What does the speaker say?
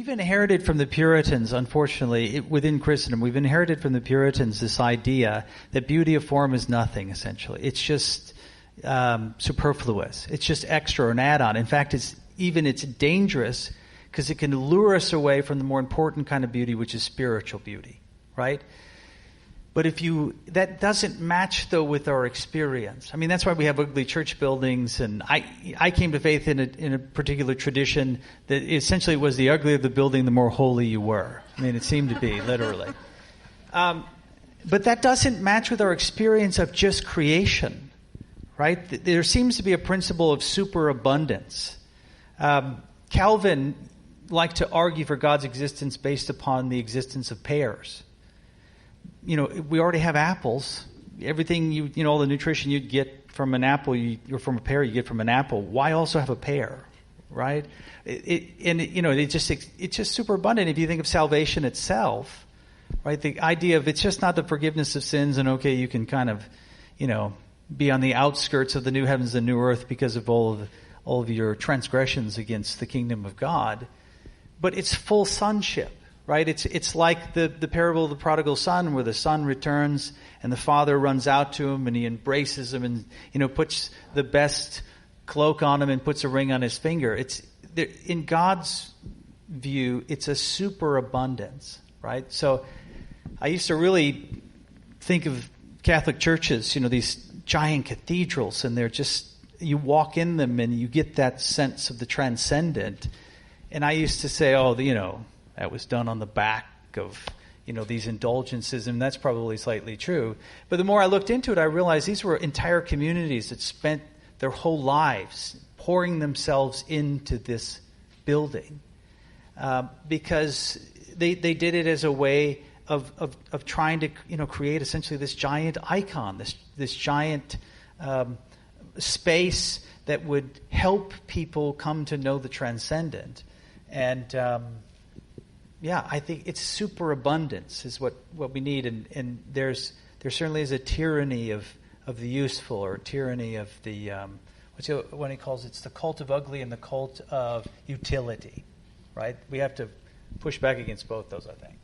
We've inherited from the Puritans, unfortunately, within Christendom, we've inherited from the Puritans this idea that beauty of form is nothing, essentially. It's just superfluous. It's just extra or an add-on. In fact, it's dangerous because it can lure us away from the more important kind of beauty, which is spiritual beauty, right? But that doesn't match, though, with our experience. I mean, that's why we have ugly church buildings. And I came to faith in a particular tradition that essentially was the uglier the building, the more holy you were. I mean, it seemed to be, literally. But that doesn't match with our experience of just creation, right? There seems to be a principle of superabundance. Calvin liked to argue for God's existence based upon the existence of pears. We already have apples. Everything all the nutrition you'd get from an apple, or from a pear, you get from an apple. Why also have a pear, right? It's just super abundant. If you think of salvation itself, right? The idea of it's just not the forgiveness of sins, and okay, you can kind of, be on the outskirts of the new heavens and new earth because of all of your transgressions against the kingdom of God, but it's full sonship. Right? It's like the parable of the prodigal son, where the son returns and the father runs out to him and he embraces him and puts the best cloak on him and puts a ring on his finger. In God's view, it's a superabundance, right? So I used to really think of Catholic churches, these giant cathedrals, and they're just, you walk in them and you get that sense of the transcendent. And I used to say, that was done on the back of, these indulgences, and that's probably slightly true. But the more I looked into it, I realized these were entire communities that spent their whole lives pouring themselves into this building because they did it as a way of trying to, create essentially this giant icon, this giant space that would help people come to know the transcendent. And I think it's superabundance is what we need, and there certainly is a tyranny of the useful, or tyranny of the what he calls it's the cult of ugly and the cult of utility, right? We have to push back against both those, I think.